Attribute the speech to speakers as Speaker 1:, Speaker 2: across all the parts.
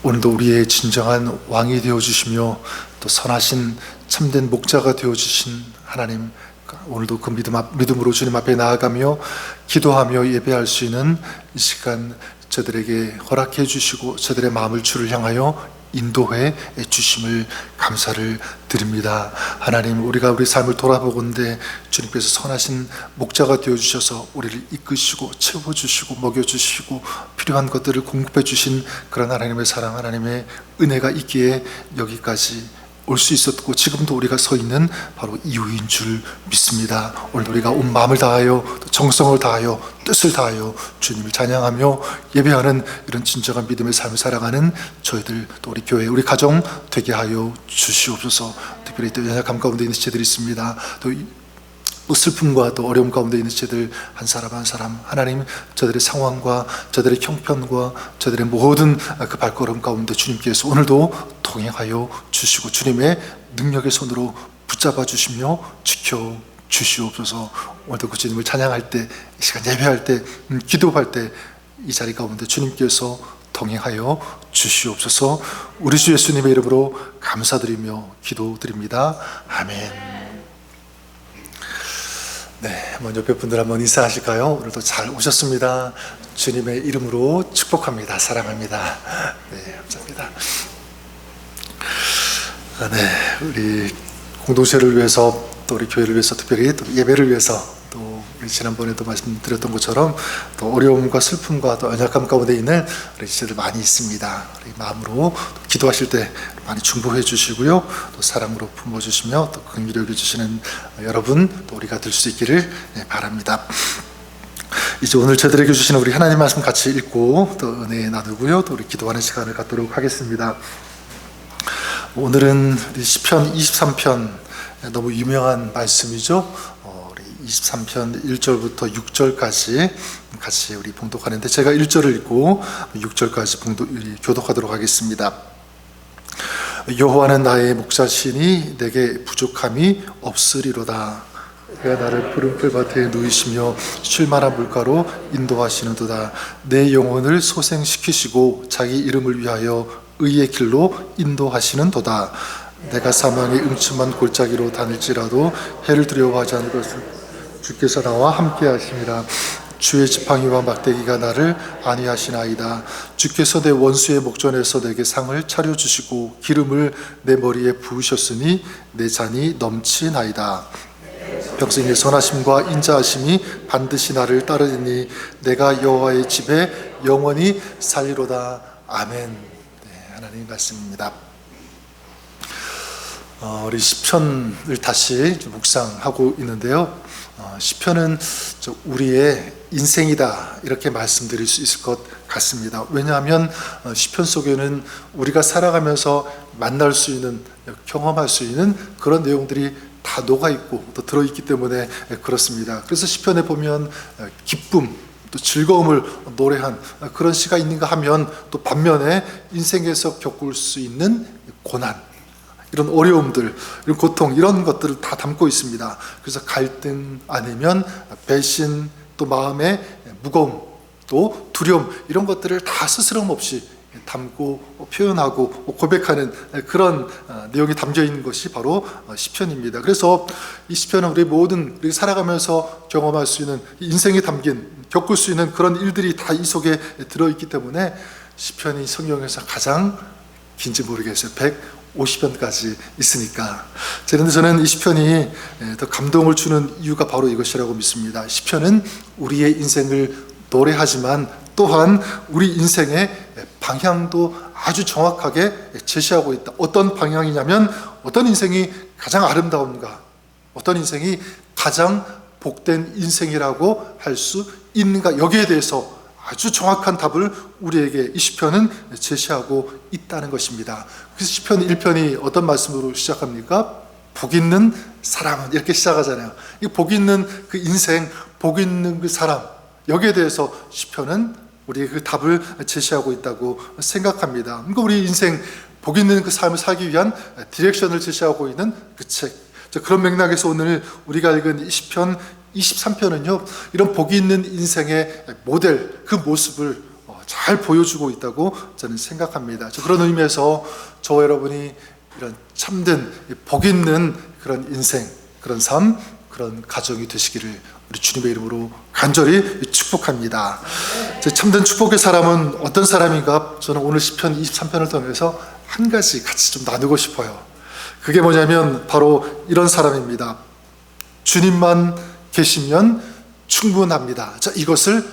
Speaker 1: 오늘도 우리의 진정한 왕이 되어주시며 또 선하신 참된 목자가 되어주신 하나님, 오늘도 그 믿음으로 주님 앞에 나아가며 기도하며 예배할 수 있는 이 시간 저들에게 허락해 주시고 저들의 마음을 주를 향하여 인도해 주심을 감사를 드립니다. 하나님, 우리가 우리 삶을 돌아보건대 주님께서 선하신 목자가 되어주셔서 우리를 이끄시고 채워주시고 먹여주시고 필요한 것들을 공급해 주신 그런 하나님의 사랑, 하나님의 은혜가 있기에 여기까지 올 수 있었고 지금도 우리가 서 있는 바로 이유인 줄 믿습니다. 오늘 우리가 온 마음을 다하여 정성을 다하여 뜻을 다하여 주님을 찬양하며 예배하는 이런 진정한 믿음의 삶을 살아가는 저희들, 또 우리 교회, 우리 가정 되게 하여 주시옵소서. 특별히 또 연약함 가운데 있는 지체들이 있습니다. 또 슬픔과 또 어려움 가운데 있는 지체들 한 사람 한 사람, 하나님 저들의 상황과 저들의 형편과 저들의 모든 그 발걸음 가운데 주님께서 오늘도 동행하여 주시고 주님의 능력의 손으로 붙잡아 주시며 지켜 주시옵소서. 오늘도 그 주님을 찬양할 때, 이 시간 예배할 때, 기도할 때 이 자리 가운데 주님께서 동행하여 주시옵소서. 우리 주 예수님의 이름으로 감사드리며 기도드립니다. 아멘. 네, 먼저 옆에 분들 한번 인사하실까요? 오늘도 잘 오셨습니다. 주님의 이름으로 축복합니다. 사랑합니다. 네, 감사합니다. 네, 우리 공동체를 위해서, 또 우리 교회를 위해서, 특별히 또 예배를 위해서, 또 우리 지난번에도 말씀드렸던 것처럼 또 어려움과 슬픔과 또 연약함 가운데 있는 우리 지체들 많이 있습니다. 우리 마음으로 기도하실 때 많이 중보해 주시고요, 또 사랑으로 품어주시며 또 긍휼히 여겨주시는 여러분, 또 우리가 될 수 있기를 바랍니다. 이제 오늘 저들에게 주시는 우리 하나님 말씀 같이 읽고 또 은혜 나누고요, 또 우리 기도하는 시간을 갖도록 하겠습니다. 오늘은 우리 시편 23편, 너무 유명한 말씀이죠. 우리 23편 1절부터 6절까지 같이 우리 봉독하는데, 제가 1절을 읽고 6절까지 교독하도록 하겠습니다. 여호와는 나의 목자시니 내게 부족함이 없으리로다. 그가 나를 푸른 풀밭에 누이시며 쉴만한 물가로 인도하시는도다. 내 영혼을 소생시키시고 자기 이름을 위하여 의의 길로 인도하시는도다. 내가 사망의 음침한 골짜기로 다닐지라도 해를 두려워하지 않을 것을 주께서 나와 함께 하심이라. 주의 지팡이와 막대기가 나를 안위하시나이다. 주께서 내 원수의 목전에서 내게 상을 차려주시고 기름을 내 머리에 부으셨으니 내 잔이 넘치나이다. 평생의 선하심과 인자하심이 반드시 나를 따르리니 내가 여호와의 집에 영원히 살리로다. 아멘. 네, 하나님 말씀입니다. 우리 시편을 다시 묵상하고 있는데요, 시편은 우리의 인생이다, 이렇게 말씀드릴 수 있을 것 같습니다. 왜냐하면 시편 속에는 우리가 살아가면서 만날 수 있는, 경험할 수 있는 그런 내용들이 다 녹아있고 또 들어있기 때문에 그렇습니다. 그래서 시편에 보면 기쁨, 또 즐거움을 노래한 그런 시가 있는가 하면, 또 반면에 인생에서 겪을 수 있는 고난, 이런 어려움들, 이런 고통, 이런 것들을 다 담고 있습니다. 그래서 갈등 아니면 배신, 또 마음의 무거움, 또 두려움, 이런 것들을 다 스스럼 없이 담고 표현하고 고백하는 그런 내용이 담겨 있는 것이 바로 시편입니다. 그래서 이 시편은 우리 모든, 우리 살아가면서 경험할 수 있는, 인생에 담긴, 겪을 수 있는 그런 일들이 다 이 속에 들어있기 때문에 시편이 성경에서 가장 긴지 모르겠어요. 150편까지 있으니까. 그런데 저는 이 시편이 더 감동을 주는 이유가 바로 이것이라고 믿습니다. 시편은 우리의 인생을 노래하지만 또한 우리 인생의 방향도 아주 정확하게 제시하고 있다. 어떤 방향이냐면, 어떤 인생이 가장 아름다운가, 어떤 인생이 가장 복된 인생이라고 할 수 있는가, 여기에 대해서 아주 정확한 답을 우리에게 이 시편은 제시하고 있다는 것입니다. 그래서 시편 1편이 어떤 말씀으로 시작합니까? 복 있는 사람은, 이렇게 시작하잖아요. 이 복 있는 그 인생, 복 있는 그 사람, 여기에 대해서 시편은 우리의 그 답을 제시하고 있다고 생각합니다. 그러니까 우리 인생 복 있는 그 삶을 살기 위한 디렉션을 제시하고 있는 그 책, 그런 맥락에서 오늘 우리가 읽은 이 시편 23편은요, 이런 복이 있는 인생의 모델, 그 모습을 잘 보여주고 있다고 저는 생각합니다. 그런 의미에서 저와 여러분이 이런 참된 복 있는 그런 인생, 그런 삶, 그런 가정이 되시기를 우리 주님의 이름으로 간절히 축복합니다. 참된 축복의 사람은 어떤 사람인가? 저는 오늘 시편 23편을 통해서 한 가지 같이 좀 나누고 싶어요. 그게 뭐냐면 바로 이런 사람입니다. 주님만 계시면 충분합니다. 이것을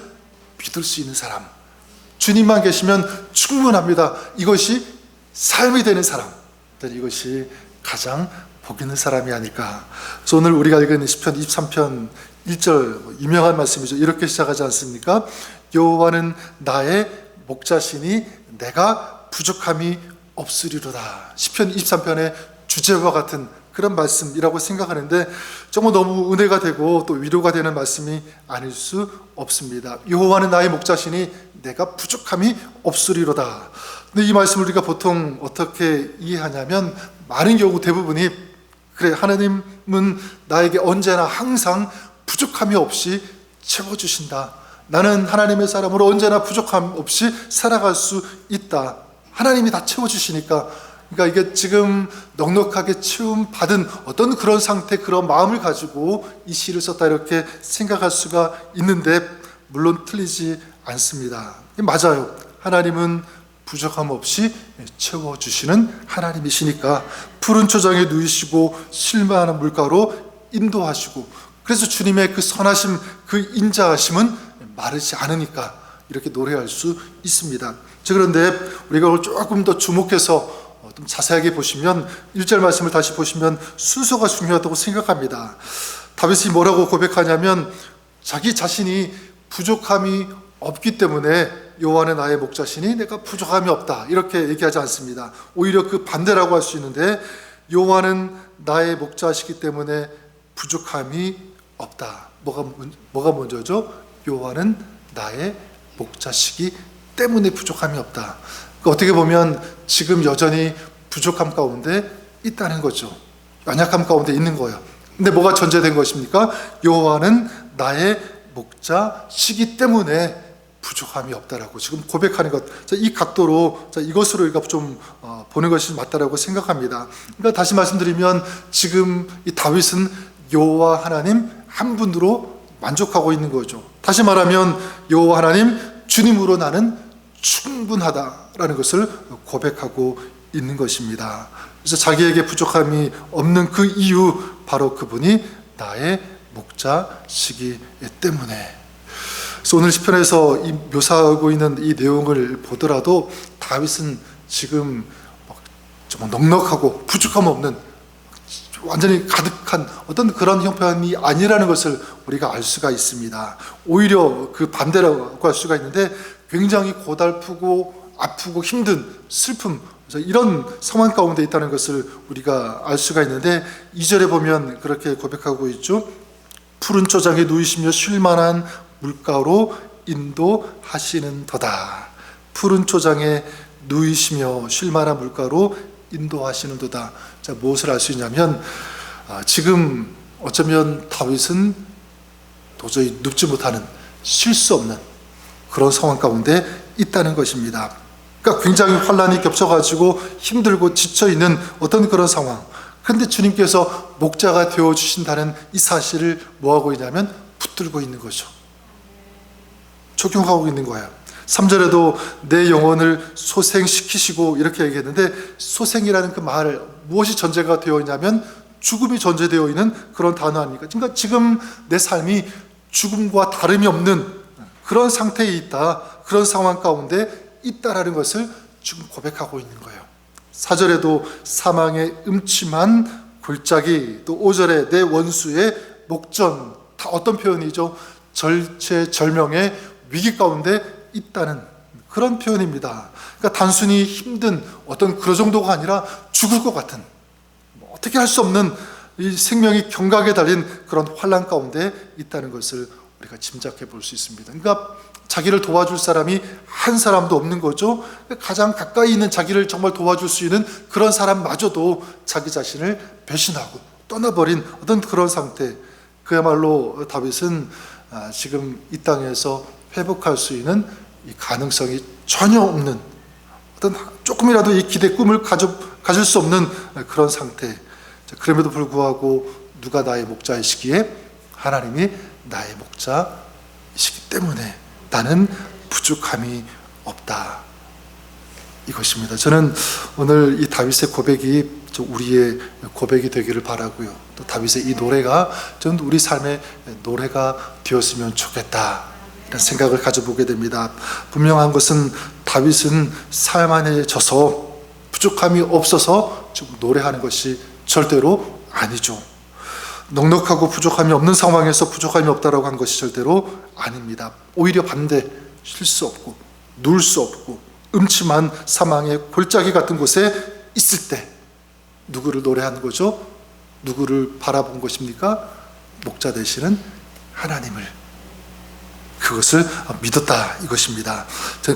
Speaker 1: 믿을 수 있는 사람. 주님만 계시면 충분합니다. 이것이 삶이 되는 사람. 이것이 가장 복 있는 사람이 아닐까. 그래서 오늘 우리가 읽은 시편 23편 1절 유명한 말씀이죠. 이렇게 시작하지 않습니까? 여호와는 나의 목자시니 내가 부족함이 없으리로다. 시편 23편의 주제와 같은 그런 말씀이라고 생각하는데 정말 너무 은혜가 되고 또 위로가 되는 말씀이 아닐 수 없습니다. 여호와는 나의 목자시니 내가 부족함이 없으리로다. 근데 이 말씀을 우리가 보통 어떻게 이해하냐면 많은 경우 대부분이 그래, 하나님은 나에게 언제나 항상 부족함이 없이 채워주신다. 나는 하나님의 사람으로 언제나 부족함 없이 살아갈 수 있다. 하나님이 다 채워주시니까. 그러니까 이게 지금 넉넉하게 채움 받은 어떤 그런 상태, 그런 마음을 가지고 이 시를 썼다 이렇게 생각할 수가 있는데 물론 틀리지 않습니다. 맞아요. 하나님은 부족함 없이 채워주시는 하나님이시니까 푸른 초장에 누이시고 쉴만한 물가로 인도하시고, 그래서 주님의 그 선하심, 그 인자하심은 마르지 않으니까 이렇게 노래할 수 있습니다. 그런데 우리가 조금 더 주목해서 좀 자세하게 보시면 1절 말씀을 다시 보시면 순서가 중요하다고 생각합니다. 다윗이 뭐라고 고백하냐면 자기 자신이 부족함이 없기 때문에 여호와는 나의 목자시니 내가 부족함이 없다 이렇게 얘기하지 않습니다. 오히려 그 반대라고 할 수 있는데 여호와는 나의 목자시기 때문에 부족함이 없다. 뭐가 먼저죠? 여호와는 나의 목자시기 때문에 부족함이 없다. 그러니까 어떻게 보면 지금 여전히 부족함 가운데 있다는 거죠. 연약함 가운데 있는 거예요. 근데 뭐가 전제된 것입니까? 여호와는 나의 목자시기 때문에 부족함이 없다라고 지금 고백하는 것. 이 각도로 이것으로 우리가 좀 보는 것이 맞다라고 생각합니다. 그러니까 다시 말씀드리면 지금 이 다윗은 여호와 하나님 한 분으로 만족하고 있는 거죠. 다시 말하면 여호와 하나님 주님으로 나는 충분하다라는 것을 고백하고 있는 것입니다. 그래서 자기에게 부족함이 없는 그 이유, 바로 그분이 나의 목자시기 때문에. 그래서 오늘 시편에서 이 묘사하고 있는 이 내용을 보더라도 다윗은 지금 정말 넉넉하고 부족함 없는 완전히 가득한 어떤 그런 형편이 아니라는 것을 우리가 알 수가 있습니다. 오히려 그 반대라고 할 수가 있는데 굉장히 고달프고 아프고 힘든 슬픔, 이런 상황 가운데 있다는 것을 우리가 알 수가 있는데 2절에 보면 그렇게 고백하고 있죠. 푸른 초장에 누이시며 쉴만한 물가로 인도하시는 도다. 푸른 초장에 누이시며 쉴만한 물가로 인도하시는 도다. 자, 무엇을 알 수 있냐면 지금 어쩌면 다윗은 도저히 눕지 못하는, 쉴 수 없는 그런 상황 가운데 있다는 것입니다. 그러니까 굉장히 환란이 겹쳐가지고 힘들고 지쳐있는 어떤 그런 상황. 그런데 주님께서 목자가 되어주신다는 이 사실을 뭐하고 있냐면 붙들고 있는 거죠. 적용하고 있는 거예요. 3절에도 내 영혼을 소생시키시고 이렇게 얘기했는데 소생이라는 그 말, 무엇이 전제가 되어 있냐면 죽음이 전제되어 있는 그런 단어 아닙니까? 그러니까 지금 내 삶이 죽음과 다름이 없는 그런 상태에 있다, 그런 상황 가운데 있다라는 것을 지금 고백하고 있는 거예요. 4절에도 사망의 음침한 골짜기, 또 5절에 내 원수의 목전, 다 어떤 표현이죠? 절체절명의 위기 가운데 있다는 그런 표현입니다. 그러니까 단순히 힘든 어떤 그런 정도가 아니라 죽을 것 같은, 어떻게 할 수 없는 이 생명이 경각에 달린 그런 환난 가운데 있다는 것을 우리가 짐작해 볼 수 있습니다. 그러니까 자기를 도와줄 사람이 한 사람도 없는 거죠. 가장 가까이 있는 자기를 정말 도와줄 수 있는 그런 사람마저도 자기 자신을 배신하고 떠나버린 어떤 그런 상태. 그야말로 다윗은 지금 이 땅에서 회복할 수 있는 이 가능성이 전혀 없는, 어떤 조금이라도 이 기대 꿈을 가질 수 없는 그런 상태. 그럼에도 불구하고 누가 나의 목자이시기에? 하나님이 나의 목자이시기 때문에 나는 부족함이 없다. 이것입니다. 저는 오늘 이 다윗의 고백이 우리의 고백이 되기를 바라고요. 또 다윗의 이 노래가 전 우리 삶의 노래가 되었으면 좋겠다, 이런 생각을 가져보게 됩니다. 분명한 것은 다윗은 삶 안에 져서 부족함이 없어서 지금 노래하는 것이 절대로 아니죠. 넉넉하고 부족함이 없는 상황에서 부족함이 없다라고 한 것이 절대로 아닙니다. 오히려 반대, 쉴 수 없고 누울 수 없고 음침한 사망의 골짜기 같은 곳에 있을 때 누구를 노래하는 거죠? 누구를 바라본 것입니까? 목자 되시는 하나님을, 그것을 믿었다, 이것입니다.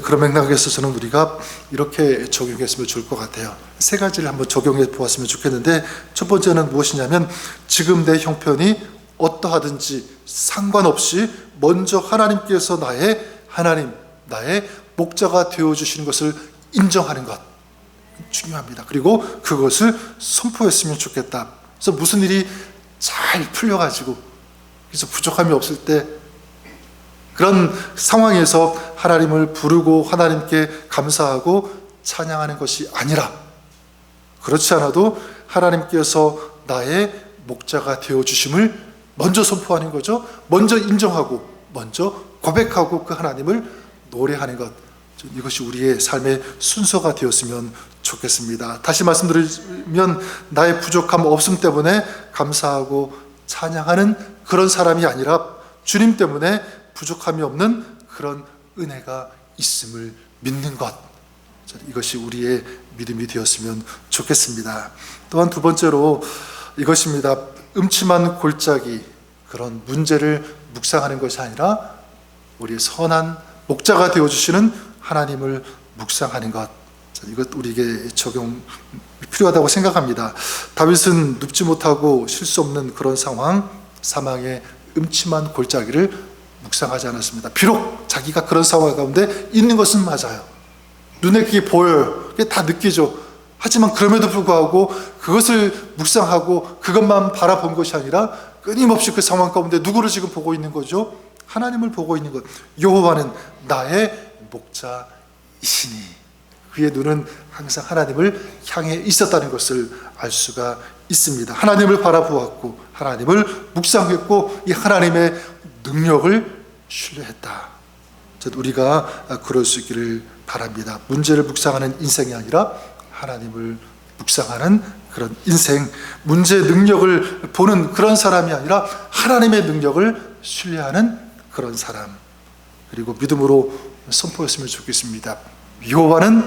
Speaker 1: 그런 맥락에서 저는 우리가 이렇게 적용했으면 좋을 것 같아요. 세 가지를 한번 적용해 보았으면 좋겠는데, 첫 번째는 무엇이냐면 지금 내 형편이 어떠하든지 상관없이 먼저 하나님께서 나의 목자가 되어주시는 것을 인정하는 것, 중요합니다. 그리고 그것을 선포했으면 좋겠다. 그래서 무슨 일이 잘 풀려가지고 그래서 부족함이 없을 때 그런 상황에서 하나님을 부르고 하나님께 감사하고 찬양하는 것이 아니라, 그렇지 않아도 하나님께서 나의 목자가 되어주심을 먼저 선포하는 거죠. 먼저 인정하고 먼저 고백하고 그 하나님을 노래하는 것, 이것이 우리의 삶의 순서가 되었으면 좋겠습니다. 다시 말씀드리면 나의 부족함 없음 때문에 감사하고 찬양하는 그런 사람이 아니라 주님 때문에 부족함이 없는 그런 은혜가 있음을 믿는 것, 이것이 우리의 믿음이 되었으면 좋겠습니다. 또한 두 번째로 이것입니다. 음침한 골짜기, 그런 문제를 묵상하는 것이 아니라 우리의 선한 목자가 되어주시는 하나님을 묵상하는 것, 이것 우리에게 적용 필요하다고 생각합니다. 다윗은 눕지 못하고 쉴 수 없는 그런 상황, 사망의 음침한 골짜기를 묵상하지 않았습니다. 비록 자기가 그런 상황 가운데 있는 것은 맞아요. 눈에 그게 보여요. 그게 다 느끼죠. 하지만 그럼에도 불구하고 그것을 묵상하고 그것만 바라본 것이 아니라 끊임없이 그 상황 가운데 누구를 지금 보고 있는 거죠? 하나님을 보고 있는 것. 여호와는 나의 목자이시니, 그의 눈은 항상 하나님을 향해 있었다는 것을 알 수가 있습니다. 하나님을 바라보았고 하나님을 묵상했고 이 하나님의 능력을 신뢰했다. 우리가 그럴 수 있기를 바랍니다. 문제를 묵상하는 인생이 아니라 하나님을 묵상하는 그런 인생, 문제의 능력을 보는 그런 사람이 아니라 하나님의 능력을 신뢰하는 그런 사람, 그리고 믿음으로 선포했으면 좋겠습니다. 여호와는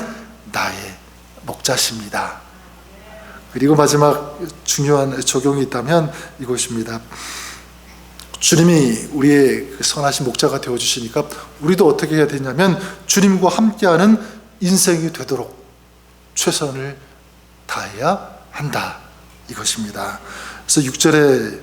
Speaker 1: 나의 목자십니다. 그리고 마지막 중요한 적용이 있다면 이것입니다. 주님이 우리의 선하신 목자가 되어주시니까 우리도 어떻게 해야 되냐면 주님과 함께하는 인생이 되도록 최선을 다해야 한다, 이것입니다. 그래서 6절에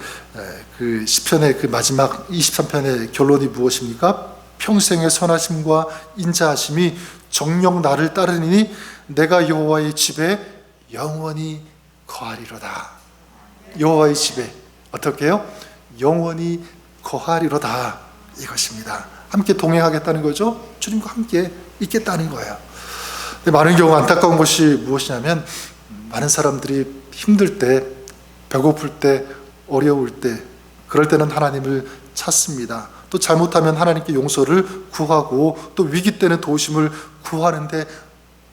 Speaker 1: 그 시편의 그 마지막 23편의 결론이 무엇입니까? 평생의 선하심과 인자하심이 정녕 나를 따르니 내가 여호와의 집에 영원히 거하리로다. 여호와의 집에 어떻게 해요? 영원히 거하리로다, 이것입니다. 함께 동행하겠다는 거죠. 주님과 함께 있겠다는 거예요. 근데 많은 경우 안타까운 것이 무엇이냐면 많은 사람들이 힘들 때, 배고플 때, 어려울 때, 그럴 때는 하나님을 찾습니다. 또 잘못하면 하나님께 용서를 구하고 또 위기 때는 도우심을 구하는데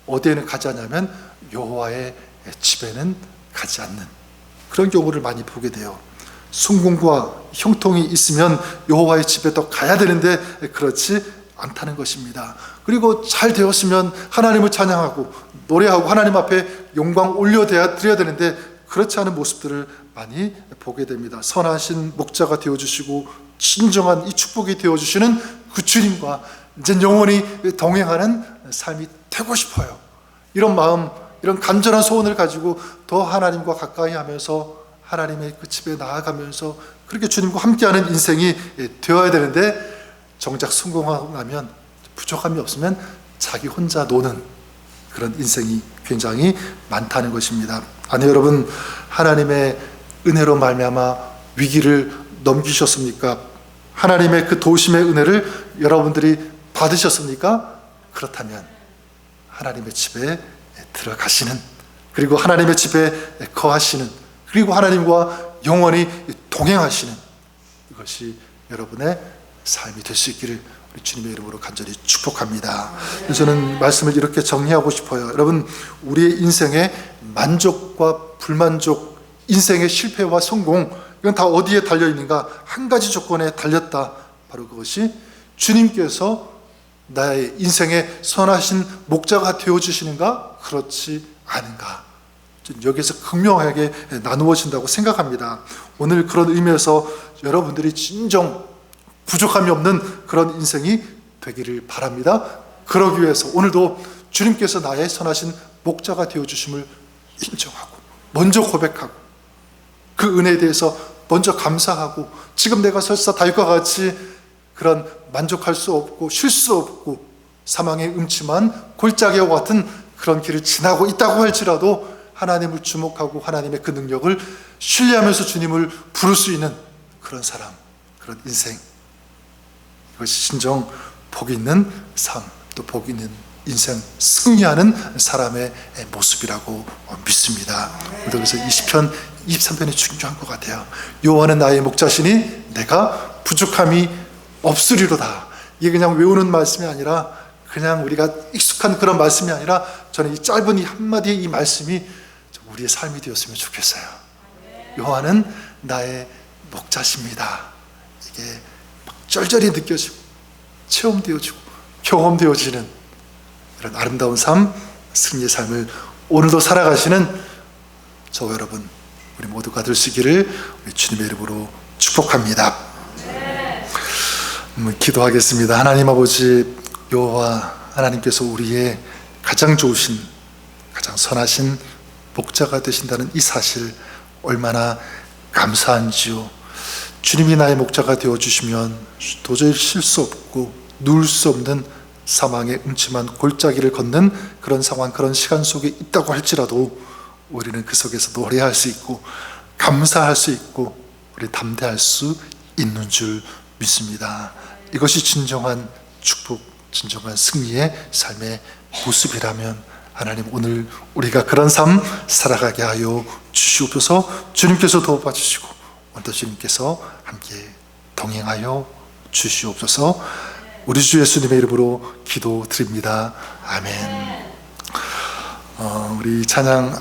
Speaker 1: 어디에는 가지 않냐면 여호와의 집에는 가지 않는 그런 경우를 많이 보게 돼요. 순공과 형통이 있으면 여호와의 집에 더 가야 되는데 그렇지 않다는 것입니다. 그리고 잘 되었으면 하나님을 찬양하고 노래하고 하나님 앞에 영광 올려드려야 되는데 그렇지 않은 모습들을 많이 보게 됩니다. 선하신 목자가 되어주시고 진정한 이 축복이 되어주시는 그 주님과 이제 영원히 동행하는 삶이 되고 싶어요. 이런 마음, 이런 간절한 소원을 가지고 더 하나님과 가까이 하면서 하나님의 그 집에 나아가면서 그렇게 주님과 함께하는 인생이 되어야 되는데 정작 성공하고 나면 부족함이 없으면 자기 혼자 노는 그런 인생이 굉장히 많다는 것입니다. 아니 여러분, 하나님의 은혜로 말미암아 위기를 넘기셨습니까? 하나님의 그 도우심의 은혜를 여러분들이 받으셨습니까? 그렇다면 하나님의 집에 들어가시는, 그리고 하나님의 집에 거하시는, 그리고 하나님과 영원히 동행하시는, 이것이 여러분의 삶이 될 수 있기를 우리 주님의 이름으로 간절히 축복합니다. 저는 말씀을 이렇게 정리하고 싶어요. 여러분, 우리의 인생의 만족과 불만족, 인생의 실패와 성공, 이건 다 어디에 달려있는가? 한 가지 조건에 달렸다. 바로 그것이 주님께서 나의 인생의 선하신 목자가 되어주시는가? 그렇지 않은가? 여기서 극명하게 나누어진다고 생각합니다. 오늘 그런 의미에서 여러분들이 진정 부족함이 없는 그런 인생이 되기를 바랍니다. 그러기 위해서 오늘도 주님께서 나의 선하신 목자가 되어주심을 인정하고 먼저 고백하고 그 은혜에 대해서 먼저 감사하고, 지금 내가 설사 다윗과 같이 그런 만족할 수 없고 쉴 수 없고 사망의 음침한 골짜기와 같은 그런 길을 지나고 있다고 할지라도 하나님을 주목하고 하나님의 그 능력을 신뢰하면서 주님을 부를 수 있는 그런 사람, 그런 인생, 이것이 진정 복 있는 삶, 또 복 있는 인생, 승리하는 사람의 모습이라고 믿습니다. 그래서 20편 23편이 중요한 것 같아요. 여호와는 나의 목자시니 내가 부족함이 없으리로다. 이게 그냥 외우는 말씀이 아니라, 그냥 우리가 익숙한 그런 말씀이 아니라, 저는 이 짧은 이 한마디의 이 말씀이 우리의 삶이 되었으면 좋겠어요. 여호와는 나의 목자십니다. 이게 막 쩔쩔이 느껴지고 체험되어지고 경험되어지는 이런 아름다운 삶, 승리의 삶을 오늘도 살아가시는 저와 여러분, 우리 모두가 될 수 있기를 우리 주님의 이름으로 축복합니다. 기도하겠습니다. 하나님 아버지, 여호와 하나님께서 우리의 가장 좋으신, 가장 선하신 목자가 되신다는 이 사실 얼마나 감사한지요. 주님이 나의 목자가 되어주시면 도저히 쉴 수 없고 누울 수 없는 사망의 음침한 골짜기를 걷는 그런 상황, 그런 시간 속에 있다고 할지라도 우리는 그 속에서 노래할 수 있고 감사할 수 있고 우리 담대할 수 있는 줄 믿습니다. 이것이 진정한 축복, 진정한 승리의 삶의 모습이라면 하나님, 오늘 우리가 그런 삶 살아가게 하여 주시옵소서. 주님께서 도와주시고 오늘도 주님께서 함께 동행하여 주시옵소서. 우리 주 예수님의 이름으로 기도드립니다. 아멘. 우리 찬양